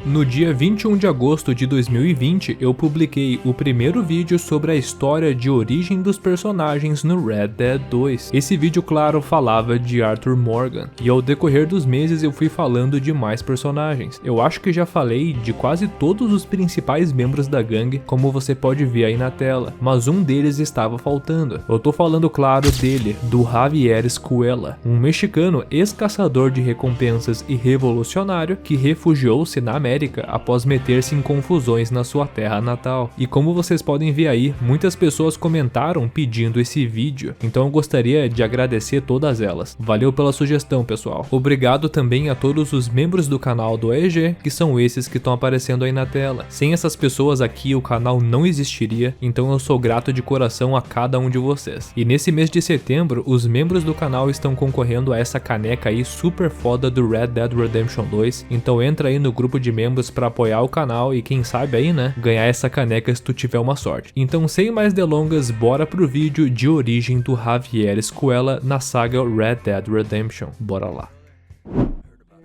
No dia 21 de agosto de 2020, eu publiquei o primeiro vídeo sobre a história de origem dos personagens no Red Dead 2. Esse vídeo, claro, falava de Arthur Morgan, e ao decorrer dos meses eu fui falando de mais personagens. Eu acho que já falei de quase todos os principais membros da gangue, como você pode ver aí na tela, mas um deles estava faltando. Eu tô falando, claro, dele, do Javier Escuela, um mexicano ex-caçador de recompensas e revolucionário que refugiou-se na América após meter-se em confusões na sua terra natal. E como vocês podem ver aí, muitas pessoas comentaram pedindo esse vídeo, então eu gostaria de agradecer todas elas. Valeu pela sugestão, pessoal. Obrigado também a todos os membros do canal do EG, que são esses que estão aparecendo aí na tela. Sem essas pessoas aqui, o canal não existiria, então eu sou grato de coração a cada um de vocês. E nesse mês de setembro, os membros do canal estão concorrendo a essa caneca aí super foda do Red Dead Redemption 2, então entra aí no grupo de membros para apoiar o canal e quem sabe aí, né, ganhar essa caneca se tu tiver uma sorte. Então, sem mais delongas, bora pro vídeo de origem do Javier Escuela na saga Red Dead Redemption. Bora lá.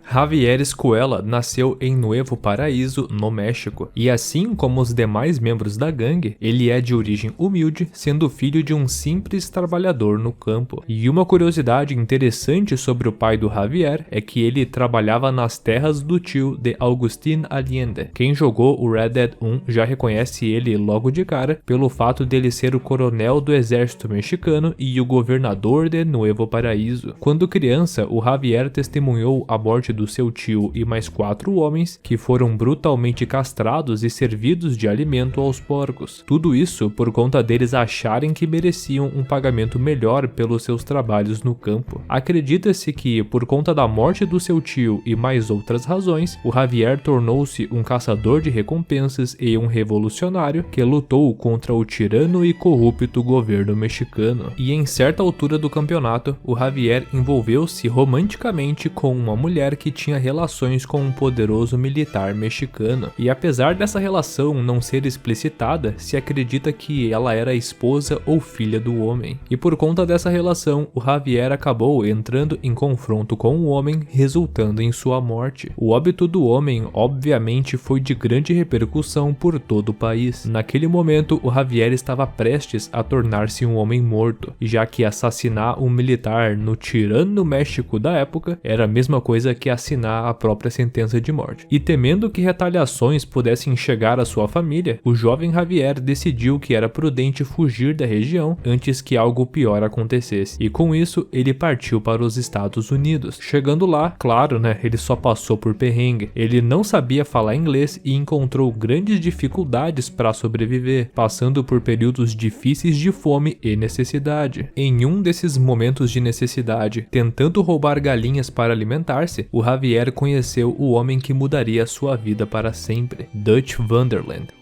Javier Escuela nasceu em Nuevo Paraíso, no México, e assim como os demais membros da gangue, ele é de origem humilde, sendo filho de um simples trabalhador no campo. E uma curiosidade interessante sobre o pai do Javier é que ele trabalhava nas terras do tio de Agustín Allende. Quem jogou o Red Dead 1 já reconhece ele logo de cara pelo fato dele ser o coronel do exército mexicano e o governador de Nuevo Paraíso. Quando criança, o Javier testemunhou a morte do seu tio e mais 4 homens que foram brutalmente castrados e servidos de alimento aos porcos. Tudo isso por conta deles acharem que mereciam um pagamento melhor pelos seus trabalhos no campo. Acredita-se que, por conta da morte do seu tio e mais outras razões, o Javier tornou-se um caçador de recompensas e um revolucionário que lutou contra o tirano e corrupto governo mexicano. E em certa altura do campeonato, o Javier envolveu-se romanticamente com uma mulher que tinha relações com um poderoso militar mexicano. E apesar dessa relação não ser explicitada, se acredita que ela era esposa ou filha do homem. E por conta dessa relação, o Javier acabou entrando em confronto com o homem, resultando em sua morte. O óbito do homem, obviamente, foi de grande repercussão por todo o país. Naquele momento, o Javier estava prestes a tornar-se um homem morto, já que assassinar um militar no tirano México da época era a mesma coisa que assinar a própria sentença de morte. E temendo que retaliações pudessem chegar à sua família, o jovem Javier decidiu que era prudente fugir da região antes que algo pior acontecesse. E com isso, ele partiu para os Estados Unidos. Chegando lá, claro, né, ele só passou por perrengue. Ele não sabia falar inglês e encontrou grandes dificuldades para sobreviver, passando por períodos difíceis de fome e necessidade. Em um desses momentos de necessidade, tentando roubar galinhas para alimentar-se, o Javier conheceu o homem que mudaria sua vida para sempre, Dutch Van der Linde.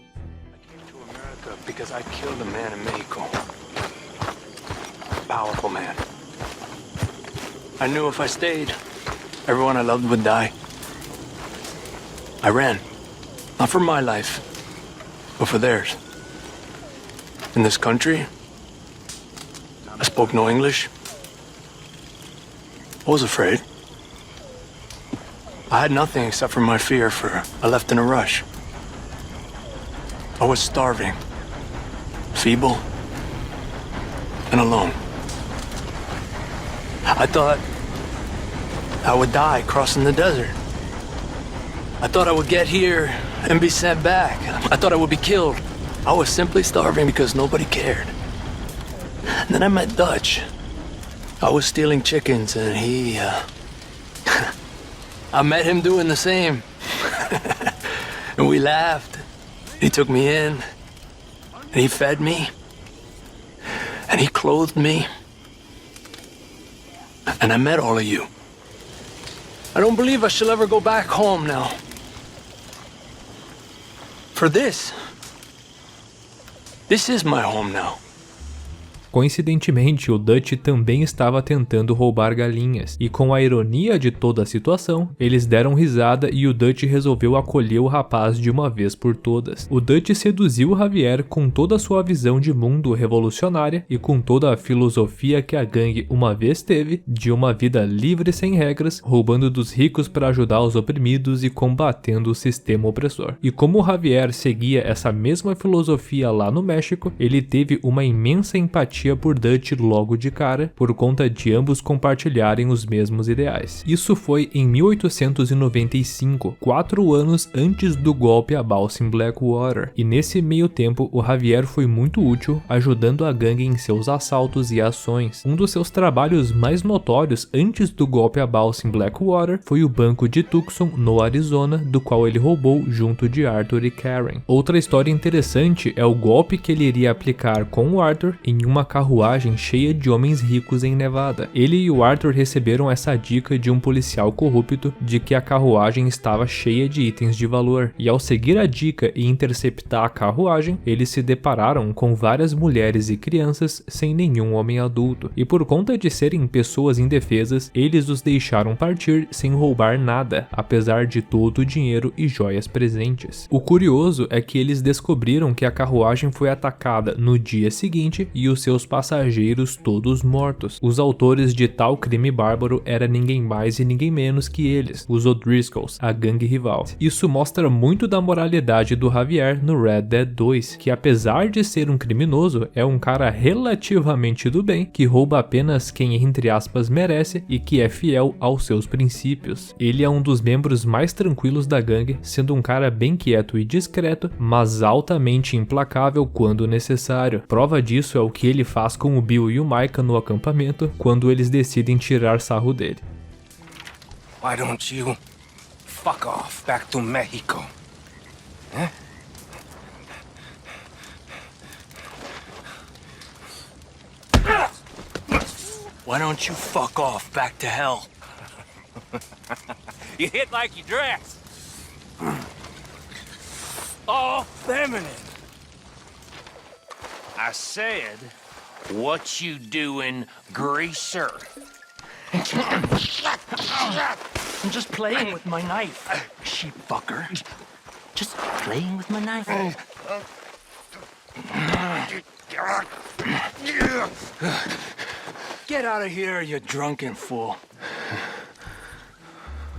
Because I killed a man in Mexico. A powerful man. I knew if I stayed, everyone I loved would die. I ran. Not for my life, but for theirs. In this country, I spoke no English. I was afraid. I had nothing except for my fear, for I left in a rush. I was starving, feeble, and alone. I thought I would die crossing the desert. I thought I would get here and be sent back. I thought I would be killed. I was simply starving because nobody cared. And then I met Dutch. I was stealing chickens and he, I met him doing the same. And we laughed. He took me in. And he fed me. And he clothed me. And I met all of you. I don't believe I shall ever go back home now. For this is my home now. Coincidentemente, o Dutch também estava tentando roubar galinhas, e com a ironia de toda a situação, eles deram risada e o Dutch resolveu acolher o rapaz de uma vez por todas. O Dutch seduziu Javier com toda a sua visão de mundo revolucionária e com toda a filosofia que a gangue uma vez teve, de uma vida livre sem regras, roubando dos ricos para ajudar os oprimidos e combatendo o sistema opressor. E como Javier seguia essa mesma filosofia lá no México, ele teve uma imensa empatia por Dutch logo de cara, por conta de ambos compartilharem os mesmos ideais. Isso foi em 1895, 4 anos antes do golpe a balsa em Blackwater, e nesse meio tempo o Javier foi muito útil, ajudando a gangue em seus assaltos e ações. Um dos seus trabalhos mais notórios antes do golpe a balsa em Blackwater foi o banco de Tucson, no Arizona, do qual ele roubou junto de Arthur e Karen. Outra história interessante é o golpe que ele iria aplicar com o Arthur em uma carruagem cheia de homens ricos em Nevada. Ele e o Arthur receberam essa dica de um policial corrupto de que a carruagem estava cheia de itens de valor, e ao seguir a dica e interceptar a carruagem, eles se depararam com várias mulheres e crianças sem nenhum homem adulto, e por conta de serem pessoas indefesas, eles os deixaram partir sem roubar nada, apesar de todo o dinheiro e joias presentes. O curioso é que eles descobriram que a carruagem foi atacada no dia seguinte e os seus passageiros todos mortos. Os autores de tal crime bárbaro era ninguém mais e ninguém menos que eles, os O'Driscolls, a gangue rival. Isso mostra muito da moralidade do Javier no Red Dead 2, que apesar de ser um criminoso, é um cara relativamente do bem, que rouba apenas quem entre aspas merece e que é fiel aos seus princípios. Ele é um dos membros mais tranquilos da gangue, sendo um cara bem quieto e discreto, mas altamente implacável quando necessário. Prova disso é o que ele faz com o Bill e o Micah no acampamento, quando eles decidem tirar sarro dele. Why don't you fuck off back to Mexico? Huh? Why don't you fuck off back to hell? You hit like you dress. All feminine. I said, what you doing, greaser? I'm just playing with my knife, sheep fucker. Just playing with my knife. Get out of here, you drunken fool.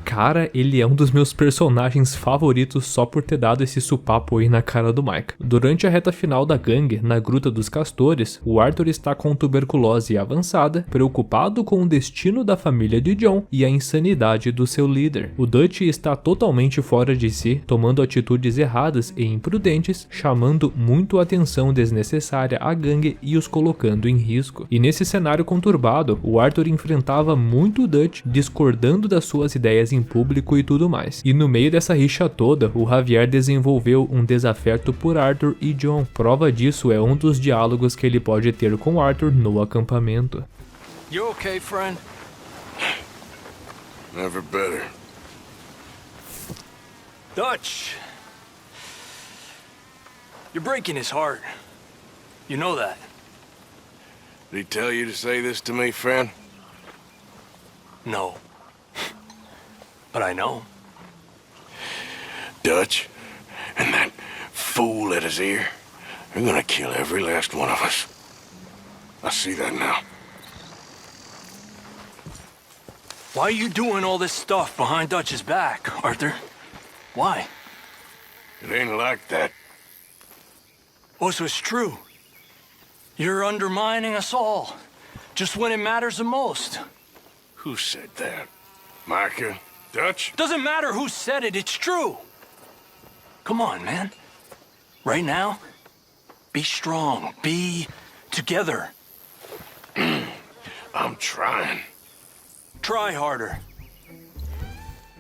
Cara, ele é um dos meus personagens favoritos só por ter dado esse supapo aí na cara do Micah. Durante a reta final da gangue, na Gruta dos Castores, o Arthur está com tuberculose avançada, preocupado com o destino da família de John e a insanidade do seu líder. O Dutch está totalmente fora de si, tomando atitudes erradas e imprudentes, chamando muito a atenção desnecessária à gangue e os colocando em risco. E nesse cenário conturbado, o Arthur enfrentava muito o Dutch, discordando das suas ideias em público e tudo mais. E no meio dessa rixa toda, o Javier desenvolveu um desafeto por Arthur e John. Prova disso é um dos diálogos que ele pode ter com Arthur no acampamento. You okay, friend? Never better. Dutch. You're breaking his heart. You know that. Did he tell you to say this to me, friend? No. But I know. Dutch, and that fool at his ear, they're gonna kill every last one of us. I see that now. Why are you doing all this stuff behind Dutch's back, Arthur? Why? It ain't like that. Oh, so it's true. You're undermining us all, just when it matters the most. Who said that? Micah? Dutch? Doesn't matter who said it, it's true. Come on, man. Right now, be strong, be together. I'm trying. Try harder.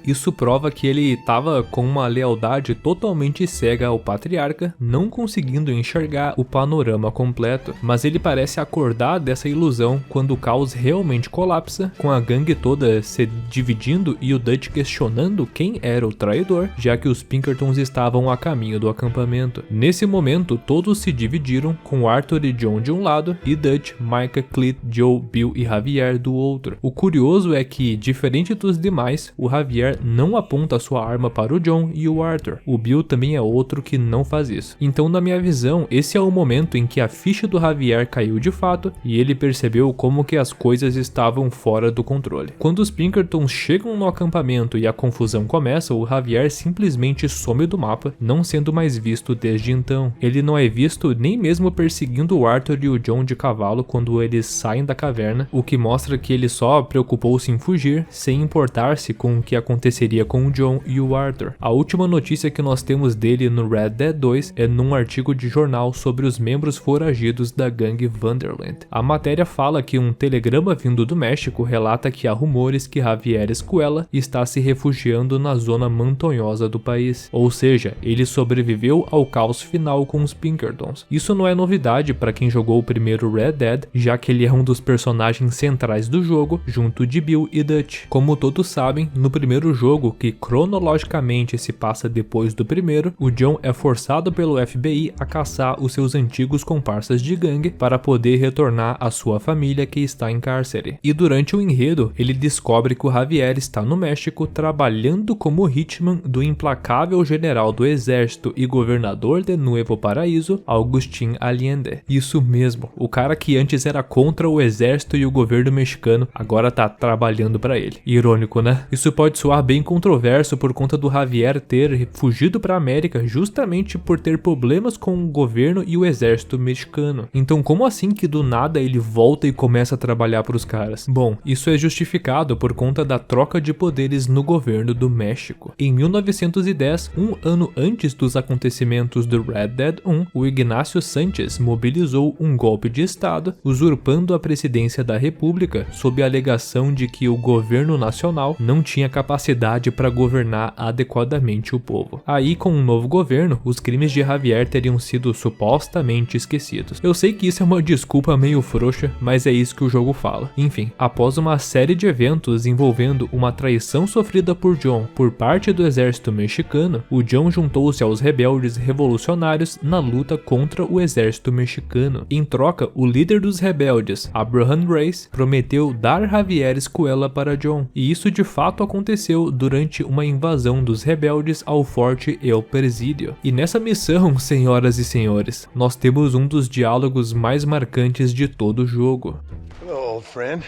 Isso prova que ele estava com uma lealdade totalmente cega ao patriarca, não conseguindo enxergar o panorama completo. Mas ele parece acordar dessa ilusão quando o caos realmente colapsa, com a gangue toda se dividindo e o Dutch questionando quem era o traidor, já que os Pinkertons estavam a caminho do acampamento. Nesse momento, todos se dividiram, com Arthur e John de um lado e Dutch, Micah, Cleet, Joe, Bill e Javier do outro. O curioso é que, diferente dos demais, o Javier não aponta sua arma para o John e o Arthur. O Bill também é outro que não faz isso. Então, na minha visão, esse é o momento em que a ficha do Javier caiu de fato e ele percebeu como que as coisas estavam fora do controle. Quando os Pinkertons chegam no acampamento e a confusão começa, o Javier simplesmente some do mapa, não sendo mais visto desde então. Ele não é visto nem mesmo perseguindo o Arthur e o John de cavalo quando eles saem da caverna, o que mostra que ele só preocupou-se em fugir, sem importar-se com o que aconteceria com o John e o Arthur. A última notícia que nós temos dele no Red Dead 2 é num artigo de jornal sobre os membros foragidos da gangue Vanderland. A matéria fala que um telegrama vindo do México relata que há rumores que Javier Escuela está se refugiando na zona montanhosa do país, ou seja, ele sobreviveu ao caos final com os Pinkertons. Isso não é novidade para quem jogou o primeiro Red Dead, já que ele é um dos personagens centrais do jogo, junto de Bill e Dutch. Como todos sabem, no primeiro jogo, que cronologicamente se passa depois do primeiro, o John é forçado pelo FBI a caçar os seus antigos comparsas de gangue para poder retornar à sua família que está em cárcere. E durante o enredo, ele descobre que o Javier está no México trabalhando como hitman do implacável general do exército e governador de Nuevo Paraíso, Agustín Allende. Isso mesmo, o cara que antes era contra o exército e o governo mexicano, agora tá trabalhando para ele. Irônico, né? Isso pode soar bem controverso por conta do Javier ter fugido para a América justamente por ter problemas com o governo e o exército mexicano. Então como assim que do nada ele volta e começa a trabalhar para os caras? Bom, isso é justificado por conta da troca de poderes no governo do México. Em 1910, um ano antes dos acontecimentos do Red Dead 1, o Ignacio Sánchez mobilizou um golpe de estado, usurpando a presidência da República sob a alegação de que o governo nacional não tinha capacidade para governar adequadamente o povo. Aí, com um novo governo, os crimes de Javier teriam sido supostamente esquecidos. Eu sei que isso é uma desculpa meio frouxa, mas é isso que o jogo fala. Enfim, após uma série de eventos envolvendo uma traição sofrida por John por parte do exército mexicano, o John juntou-se aos rebeldes revolucionários na luta contra o exército mexicano. Em troca, o líder dos rebeldes, Abraham Reyes, prometeu dar Javier Escuela para John, e isso de fato aconteceu durante uma invasão dos rebeldes ao Forte El Presidio. E nessa missão, senhoras e senhores, nós temos um dos diálogos mais marcantes de todo o jogo. Hello, old friend.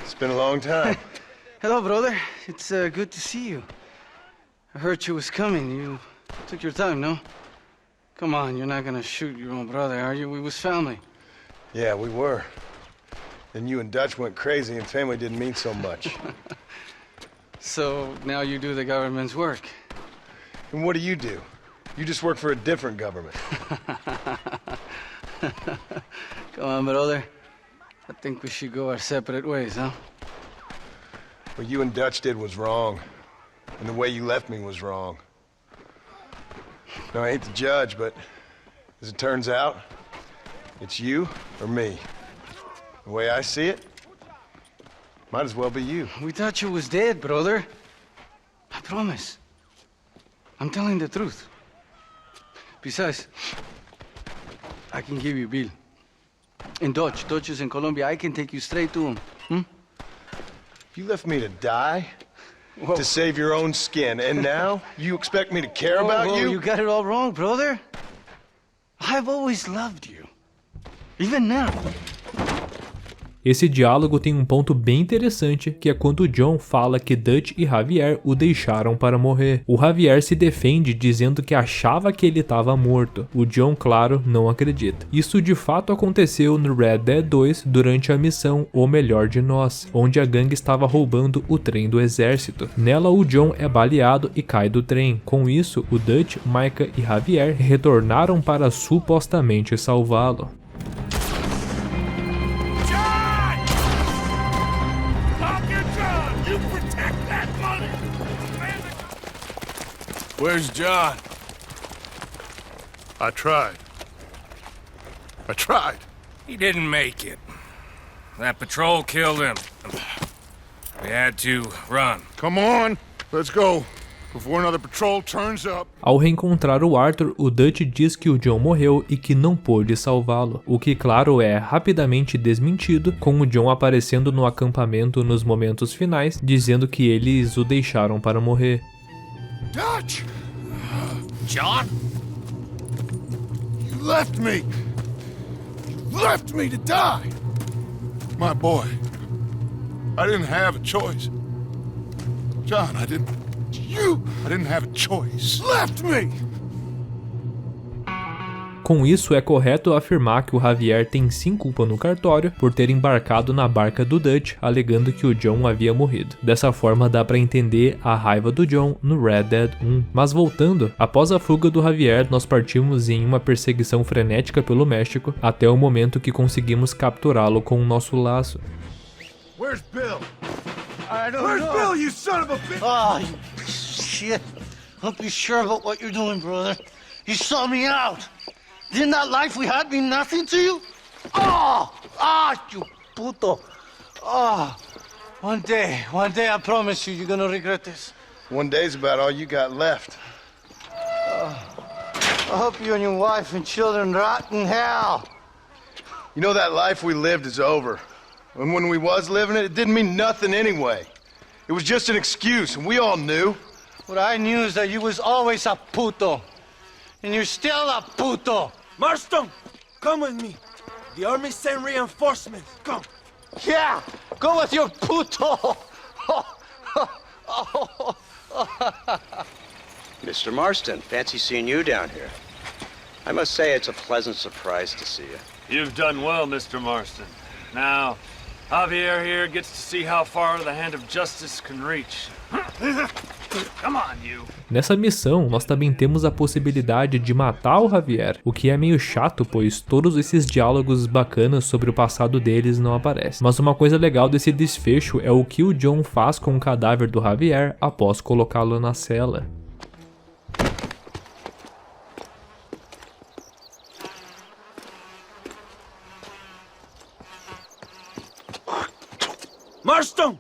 It's been a long time. Hello, brother. It's good to see you. I heard you was coming. You took your time, no? Come on, you're not gonna shoot your own brother, are you? We was family. Yeah, we were. Then you and Dutch went crazy and family didn't mean so much. So now you do the government's work. And what do? You just work for a different government. Come on, brother. I think we should go our separate ways, huh? What you and Dutch did was wrong. And the way you left me was wrong. Now, I hate to judge, but as it turns out, it's you or me. The way I see it, might as well be you. We thought you was dead, brother. I promise. I'm telling the truth. Besides, I can give you Bill. And Dutch is in Colombia. I can take you straight to him. You left me to die? Whoa. To save your own skin, and now you expect me to care about you? You got it all wrong, brother. I've always loved you. Even now. Esse diálogo tem um ponto bem interessante, que é quando John fala que Dutch e Javier o deixaram para morrer. O Javier se defende dizendo que achava que ele estava morto. O John, claro, não acredita. Isso de fato aconteceu no Red Dead 2 durante a missão O Melhor de Nós, onde a gangue estava roubando o trem do exército. Nela, o John é baleado e cai do trem. Com isso, o Dutch, Micah e Javier retornaram para supostamente salvá-lo. You protect that Where's John? I tried. He didn't make it. That patrol killed him. We had to run. Come on, let's go. Before another patrol turns up. Ao reencontrar o Arthur, o Dutch diz que o John morreu e que não pôde salvá-lo, o que claro é rapidamente desmentido, com o John aparecendo no acampamento nos momentos finais, dizendo que eles o deixaram para morrer. Dutch! John? You left me! You left me to die! My boy. I didn't have a choice. John, I didn't have a choice. Left me! Com isso, é correto afirmar que o Javier tem sim culpa no cartório por ter embarcado na barca do Dutch, alegando que o John havia morrido. Dessa forma dá pra entender a raiva do John no Red Dead 1. Mas voltando, após a fuga do Javier, nós partimos em uma perseguição frenética pelo México, até o momento que conseguimos capturá-lo com o nosso laço. Where's Bill? I don't Where's know. Bill, you son of a bitch? Oh, you piece of shit. Don't be sure about what you're doing, brother. You saw me out. Didn't that life we had mean nothing to you? Oh, you puto. Oh, one day, I promise you, you're gonna regret this. One day's about all you got left. I hope you and your wife and children rot in hell. You know that life we lived is over. And when we was living it, it didn't mean nothing anyway. It was just an excuse, and we all knew. What I knew is that you was always a puto. And you're still a puto. Marston, come with me. The army sent reinforcements. Come. Yeah, go with your puto. Mr. Marston, fancy seeing you down here. I must say it's a pleasant surprise to see you. You've done well, Mr. Marston. Now, Javier here gets to see how far the hand of justice can reach. Come on, you. Nessa missão, nós também temos a possibilidade de matar o Javier, o que é meio chato, pois todos esses diálogos bacanas sobre o passado deles não aparecem. Mas uma coisa legal desse desfecho é o que o John faz com o cadáver do Javier após colocá-lo na cela. Marston,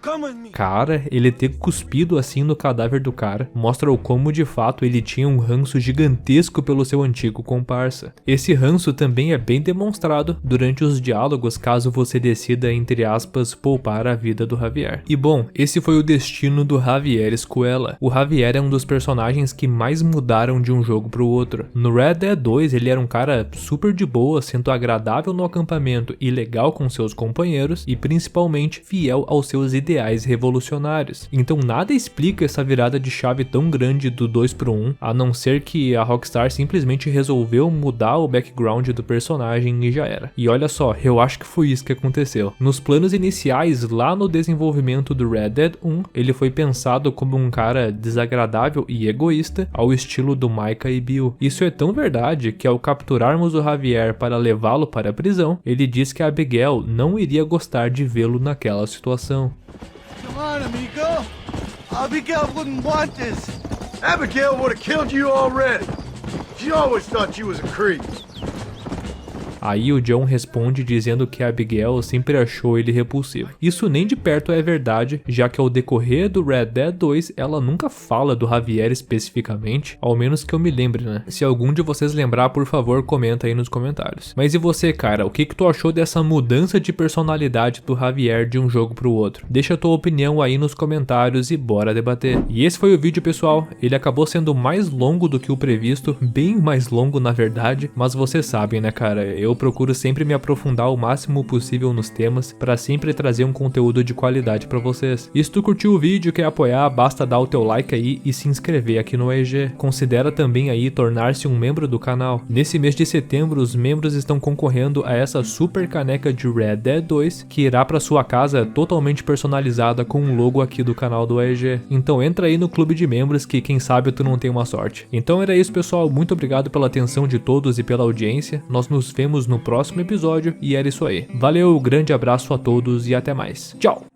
come with me. Cara, ele ter cuspido assim no cadáver do cara mostra o como de fato ele tinha um ranço gigantesco pelo seu antigo comparsa. Esse ranço também é bem demonstrado durante os diálogos caso você decida, entre aspas, poupar a vida do Javier. E bom, esse foi o destino do Javier Escuela. O Javier é um dos personagens que mais mudaram de um jogo pro outro. No Red Dead 2 ele era um cara super de boa, sendo agradável no acampamento e legal com seus companheiros e principalmente fiel aos seus ideais revolucionários. Então nada explica essa virada de chave tão grande do 2 pro 1, a não ser que a Rockstar simplesmente resolveu mudar o background do personagem e já era. E olha só, eu acho que foi isso que aconteceu. Nos planos iniciais, lá no desenvolvimento do Red Dead 1, ele foi pensado como um cara desagradável e egoísta, ao estilo do Micah e Bill. Isso é tão verdade que ao capturarmos o Javier para levá-lo para a prisão, ele diz que a Abigail não iria gostar de vê-lo naquela situação. Come on, amigo. Abigail wouldn't want this. Abigail would have killed you already. She always thought you was a creep. Aí o John responde dizendo que a Abigail sempre achou ele repulsivo. Isso nem de perto é verdade, já que ao decorrer do Red Dead 2 ela nunca fala do Javier especificamente, ao menos que eu me lembre, né? Se algum de vocês lembrar, por favor, comenta aí nos comentários. Mas e você, cara? O que tu achou dessa mudança de personalidade do Javier de um jogo pro outro? Deixa a tua opinião aí nos comentários e bora debater. E esse foi o vídeo, pessoal. Ele acabou sendo mais longo do que o previsto, bem mais longo na verdade, mas vocês sabem, né, cara? Eu procuro sempre me aprofundar o máximo possível nos temas para sempre trazer um conteúdo de qualidade para vocês. E se tu curtiu o vídeo e quer apoiar, basta dar o teu like aí e se inscrever aqui no EG. Considera também aí tornar-se um membro do canal. Nesse mês de setembro, os membros estão concorrendo a essa super caneca de Red Dead 2 que irá para sua casa totalmente personalizada com o logo aqui do canal do EG. Então entra aí no clube de membros que quem sabe tu não tem uma sorte. Então era isso, pessoal. Muito obrigado pela atenção de todos e pela audiência. Nós nos vemos no próximo episódio e era isso aí. Valeu, grande abraço a todos e até mais. Tchau!